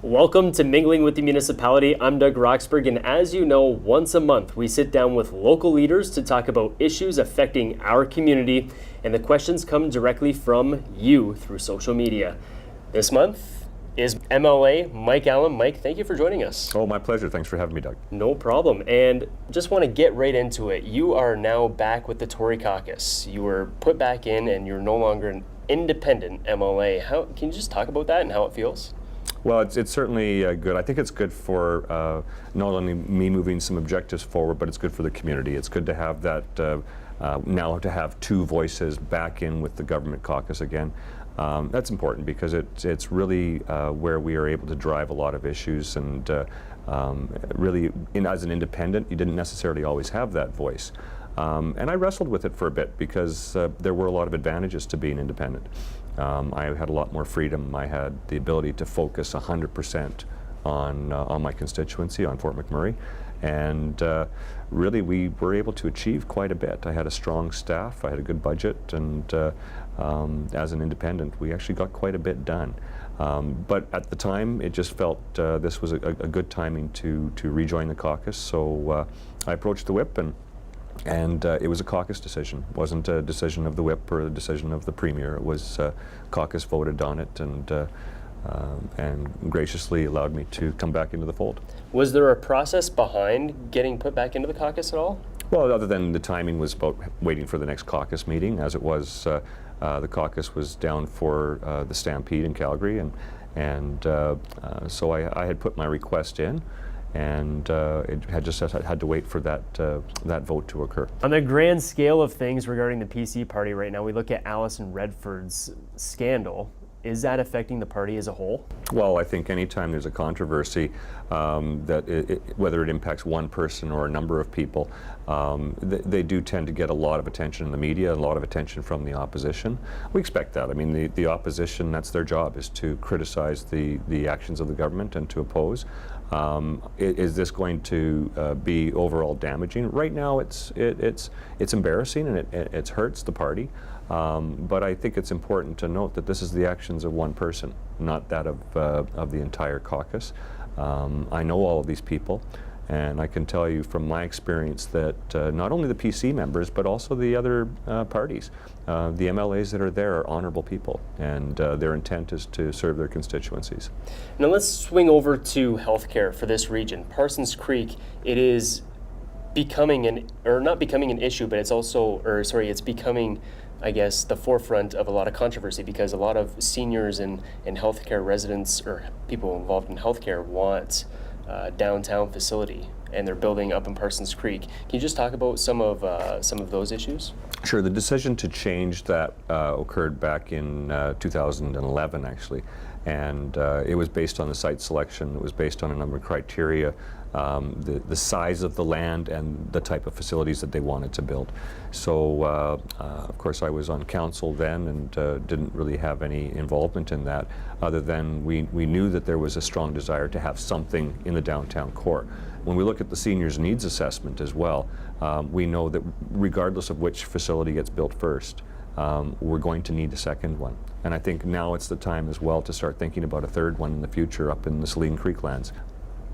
Welcome to Mingling with the Municipality. I'm Doug Roxburgh, and as you know, once a month we sit down with local leaders to talk about issues affecting our community, and the questions come directly from you through social media. This month is MLA Mike Allen. Mike, thank you for joining us. Oh, my pleasure. Thanks for having me, Doug. No problem. And just want to get right into it. You are now back with the Tory caucus. You were put back in, and you're no longer an independent MLA. Can you just talk about that and how it feels? Well, it's certainly good. I think it's good for not only me moving some objectives forward, but it's good for the community. It's good to have that, now to have two voices back in with the government caucus again. That's important because it's really where we are able to drive a lot of issues, and really, as an independent, you didn't necessarily always have that voice. And I wrestled with it for a bit because there were a lot of advantages to being independent. I had a lot more freedom. I had the ability to focus 100% on my constituency, on Fort McMurray, and really we were able to achieve quite a bit. I had a strong staff, I had a good budget, and as an independent we actually got quite a bit done. But at the time it just felt this was a good timing to rejoin the caucus, so I approached the whip, and it was a caucus decision. It wasn't a decision of the whip or a decision of the premier. It was caucus voted on it, and graciously allowed me to come back into the fold. Was there a process behind getting put back into the caucus at all? Well, other than the timing was about waiting for the next caucus meeting, as it was the caucus was down for the Stampede in Calgary, and so I had put my request in, and it had just had to wait for that vote to occur. On the grand scale of things regarding the PC party right now, we look at Alison Redfords' scandal. Is that affecting the party as a whole? Well, I think anytime there's a controversy, whether it impacts one person or a number of people, they do tend to get a lot of attention in the media, a lot of attention from the opposition. We expect that. I mean, the opposition, that's their job, is to criticize the actions of the government and to oppose. Is this going to be overall damaging? Right now, it's embarrassing, and it hurts the party. But I think it's important to note that this is the actions of one person, not that of the entire caucus. I know all of these people, and I can tell you from my experience that not only the PC members, but also the other parties, the MLAs that are there are honorable people, and their intent is to serve their constituencies. Now let's swing over to healthcare for this region. Parsons Creek, it is becoming not becoming an issue, but it's becoming, I guess, the forefront of a lot of controversy, because a lot of seniors and healthcare residents or people involved in healthcare want a downtown facility, and they're building up in Parsons Creek. Can you just talk about some of those issues? Sure. The decision to change that occurred back in 2011, actually, and it was based on the site selection. It was based on a number of criteria. The size of the land and the type of facilities that they wanted to build. So, of course, I was on council then and didn't really have any involvement in that, other than we knew that there was a strong desire to have something in the downtown core. When we look at the seniors' needs assessment as well, we know that regardless of which facility gets built first, we're going to need a second one. And I think now it's the time as well to start thinking about a third one in the future up in the Saline Creek lands.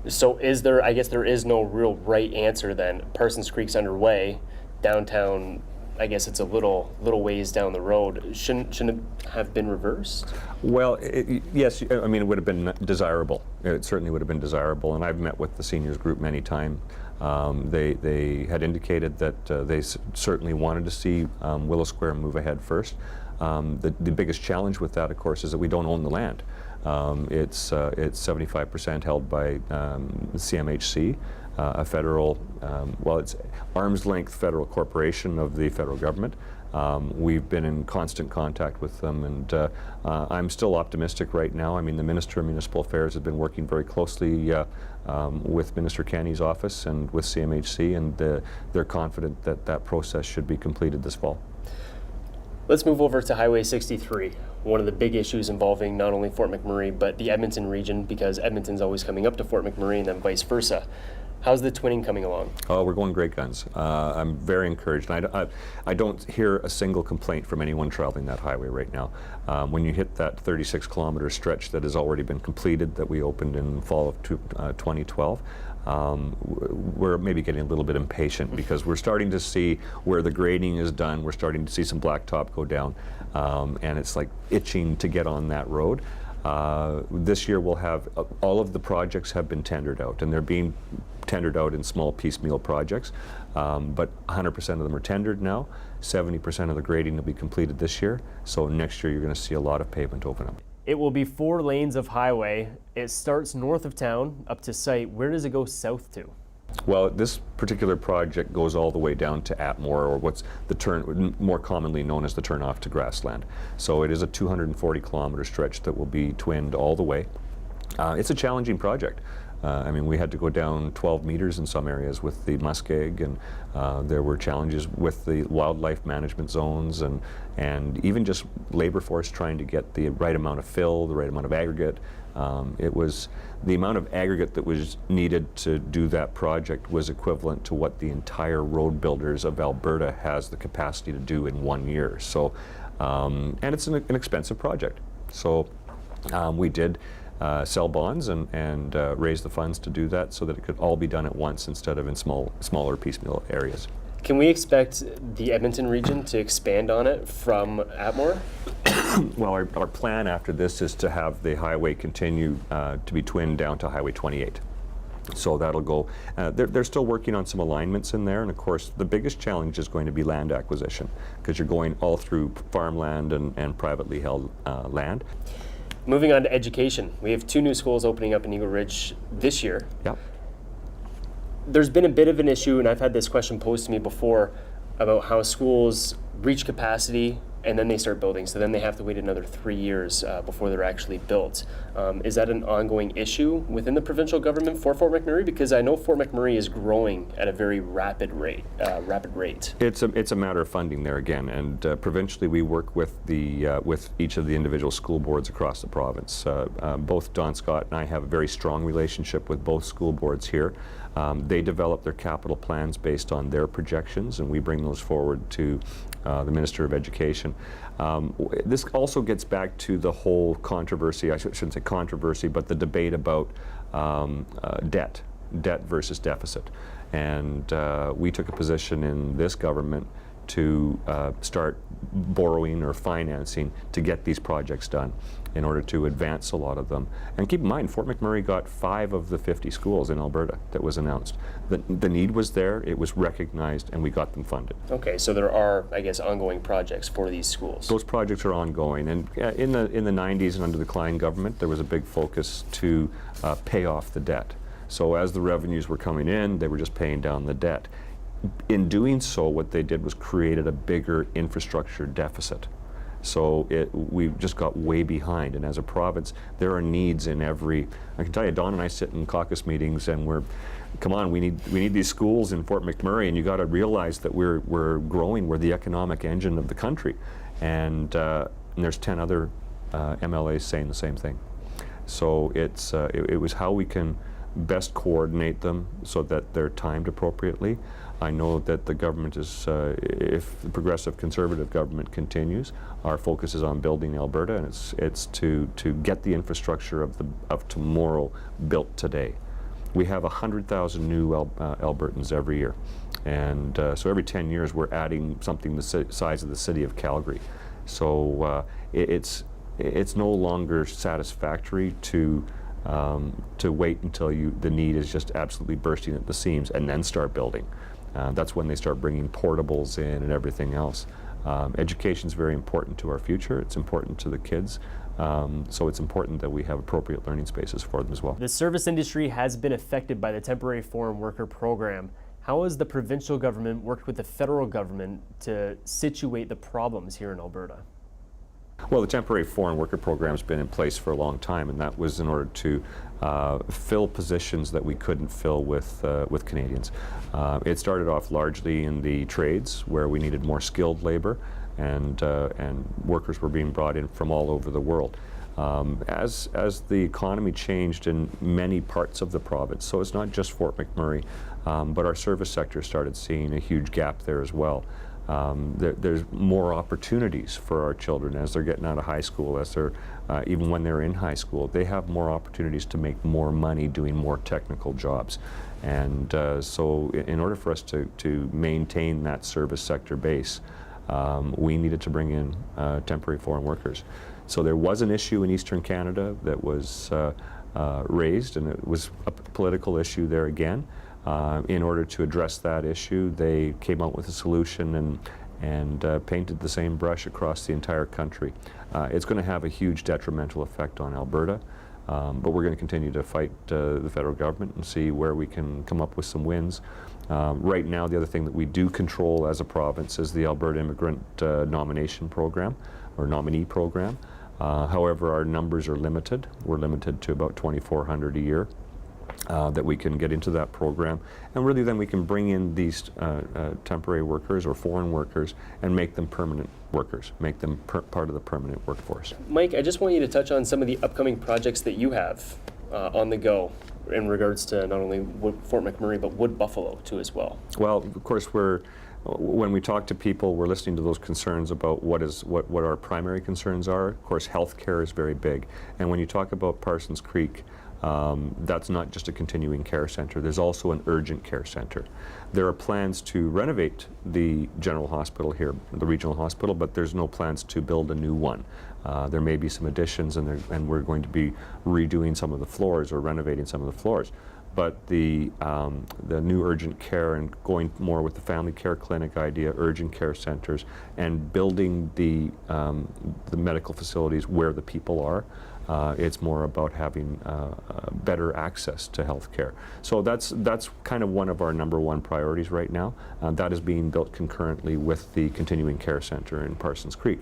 So I guess there is no real right answer then. Parsons Creek's underway, downtown, I guess it's a little ways down the road. Shouldn't it have been reversed? Well, yes, I mean, it would have been desirable. It certainly would have been desirable, and I've met with the seniors group many times. They had indicated that they certainly wanted to see Willow Square move ahead first. The biggest challenge with that, of course, is that we don't own the land. It's 75% held by CMHC, a federal, it's arm's length federal corporation of the federal government. We've been in constant contact with them, and I'm still optimistic right now. I mean, the Minister of Municipal Affairs has been working very closely with Minister Kenny's office and with CMHC, and they're confident that that process should be completed this fall. Let's move over to Highway 63, one of the big issues involving not only Fort McMurray, but the Edmonton region, because Edmonton's always coming up to Fort McMurray and then vice versa. How's the twinning coming along? Oh, we're going great guns. I'm very encouraged. And I don't hear a single complaint from anyone traveling that highway right now. When you hit that 36-kilometer stretch that has already been completed, that we opened in fall of 2012, we're maybe getting a little bit impatient because we're starting to see where the grading is done. We're starting to see some blacktop go down, and it's like itching to get on that road. This year we'll have, all of the projects have been tendered out, and they're being tendered out in small piecemeal projects, but 100% of them are tendered now. 70% of the grading will be completed this year, so next year you're going to see a lot of pavement open up. It will be 4 lanes of highway. It starts north of town up to site. Where does it go south to? Well, this particular project goes all the way down to Atmore, or what's the turn, more commonly known as the turnoff to grassland. So it is a 240-kilometer stretch that will be twinned all the way. It's a challenging project. I mean, we had to go down 12 meters in some areas with the muskeg, and there were challenges with the wildlife management zones, and even just labor force trying to get the right amount of fill, the right amount of aggregate. It was the amount of aggregate that was needed to do that project was equivalent to what the entire road builders of Alberta has the capacity to do in 1 year. So, and it's an expensive project. So we did sell bonds and raise the funds to do that so that it could all be done at once instead of in smaller piecemeal areas. Can we expect the Edmonton region to expand on it from Atmore? Well, our plan after this is to have the highway continue to be twinned down to Highway 28. So that'll go, they're still working on some alignments in there, and of course the biggest challenge is going to be land acquisition, because you're going all through farmland and privately held land. Moving on to education, we have 2 new schools opening up in Eagle Ridge this year. Yep. There's been a bit of an issue, and I've had this question posed to me before, about how schools reach capacity and then they start building, so then they have to wait another 3 years before they're actually built. Is that an ongoing issue within the provincial government for Fort McMurray? Because I know Fort McMurray is growing at a very rapid rate. It's a matter of funding there again, and provincially we work with with each of the individual school boards across the province. Both Don Scott and I have a very strong relationship with both school boards here. They develop their capital plans based on their projections, and we bring those forward to the Minister of Education. This also gets back to the whole controversy, I shouldn't say controversy, but the debate about debt versus deficit. And we took a position in this government to start borrowing or financing to get these projects done in order to advance a lot of them. And keep in mind, Fort McMurray got 5 of the 50 schools in Alberta that was announced. The need was there, it was recognized, and we got them funded. Okay, so there are, I guess, ongoing projects for these schools. Those projects are ongoing, and in the 90s and under the Klein government, there was a big focus to pay off the debt. So as the revenues were coming in, they were just paying down the debt. In doing so, what they did was created a bigger infrastructure deficit. So we just got way behind, and as a province, there are needs in every. I can tell you, Don and I sit in caucus meetings, and come on, we need these schools in Fort McMurray, and you got to realize that we're growing. We're the economic engine of the country, and there's 10 other MLAs saying the same thing. So it was how we can best coordinate them so that they're timed appropriately. I know that the government is, if the progressive conservative government continues, our focus is on building Alberta, and it's to get the infrastructure of tomorrow built today. We have 100,000 new Albertans every year, and so every 10 years we're adding something the size of the city of Calgary. So it's no longer satisfactory to wait until the need is just absolutely bursting at the seams and then start building. That's when they start bringing portables in and everything else. Education is very important to our future. It's important to the kids. So it's important that we have appropriate learning spaces for them as well. The service industry has been affected by the temporary foreign worker program. How has the provincial government worked with the federal government to situate the problems here in Alberta? Well, the temporary foreign worker program has been in place for a long time, and that was in order to fill positions that we couldn't fill with Canadians. It started off largely in the trades, where we needed more skilled labor, and workers were being brought in from all over the world. As the economy changed in many parts of the province, so it's not just Fort McMurray, but our service sector started seeing a huge gap there as well. There's more opportunities for our children as they're getting out of high school, as they're even when they're in high school, they have more opportunities to make more money doing more technical jobs. And so in order for us to maintain that service sector base, we needed to bring in temporary foreign workers. So there was an issue in Eastern Canada that was raised, and it was a political issue there again. In order to address that issue, they came out with a solution and painted the same brush across the entire country. It's going to have a huge detrimental effect on Alberta, but we're going to continue to fight the federal government and see where we can come up with some wins. Right now, the other thing that we do control as a province is the Alberta Immigrant Nomination Program, or nominee program. However, our numbers are limited. We're limited to about 2,400 a year that we can get into that program. And really then we can bring in these temporary workers or foreign workers and make them permanent workers, make them part of the permanent workforce. Mike, I just want you to touch on some of the upcoming projects that you have on the go in regards to not only Fort McMurray, but Wood Buffalo too as well. Well, of course, when we talk to people, we're listening to those concerns about what our primary concerns are. Of course, healthcare is very big. And when you talk about Parsons Creek, that's not just a continuing care center. There's also an urgent care center. There are plans to renovate the general hospital here, the regional hospital, but there's no plans to build a new one. There may be some additions, and we're going to be redoing some of the floors or renovating some of the floors. But the new urgent care and going more with the family care clinic idea, urgent care centers, and building the medical facilities where the people are. It's more about having better access to health care. So that's kind of one of our #1 priorities right now. That is being built concurrently with the continuing care center in Parsons Creek.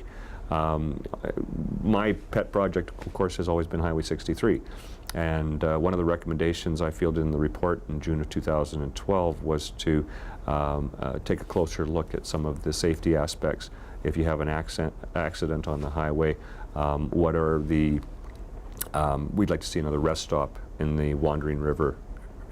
My pet project, of course, has always been Highway 63. And one of the recommendations I fielded in the report in June of 2012 was to take a closer look at some of the safety aspects. If you have an accident on the highway, what are the we'd like to see another rest stop in the Wandering River,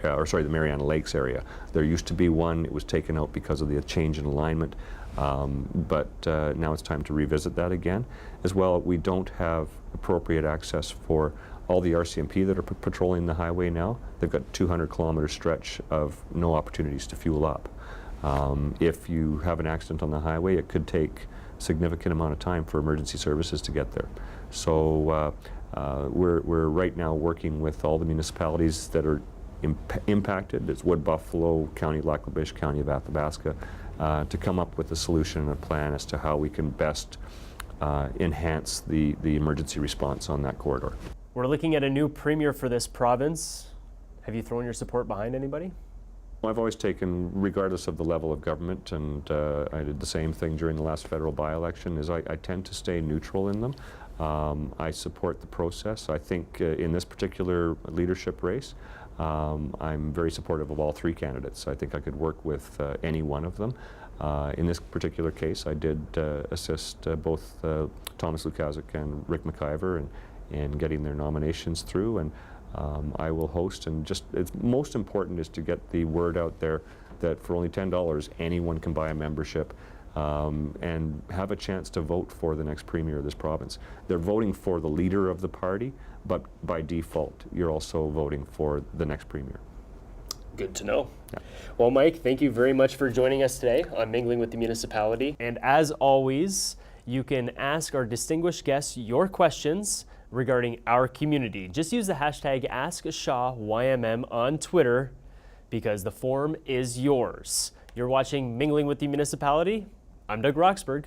the Mariana Lakes area. There used to be one. It was taken out because of the change in alignment, but now it's time to revisit that again. As well, we don't have appropriate access for all the RCMP that are patrolling the highway now. They've got 200-kilometer stretch of no opportunities to fuel up. If you have an accident on the highway, it could take a significant amount of time for emergency services to get there. So we're right now working with all the municipalities that are impacted. It's Wood Buffalo, County of Lac La Biche, County of Athabasca, to come up with a solution and a plan as to how we can best enhance the emergency response on that corridor. We're looking at a new premier for this province. Have you thrown your support behind anybody? I've always taken, regardless of the level of government, and I did the same thing during the last federal by-election, is I tend to stay neutral in them. I support the process. I think in this particular leadership race, I'm very supportive of all 3 candidates. I think I could work with any one of them. In this particular case, I did assist both Thomas Lukaszuk and Rick McIver in getting their nominations through, and I will host, and it's most important is to get the word out there that for only $10 anyone can buy a membership and have a chance to vote for the next premier of this province. They're voting for the leader of the party, but by default you're also voting for the next premier. Good to know. Yeah. Well, Mike, thank you very much for joining us today on Mingling with the Municipality. And as always, you can ask our distinguished guests your questions regarding our community. Just use the hashtag AskShawYMM on Twitter because the forum is yours. You're watching Mingling with the Municipality. I'm Doug Roxburgh.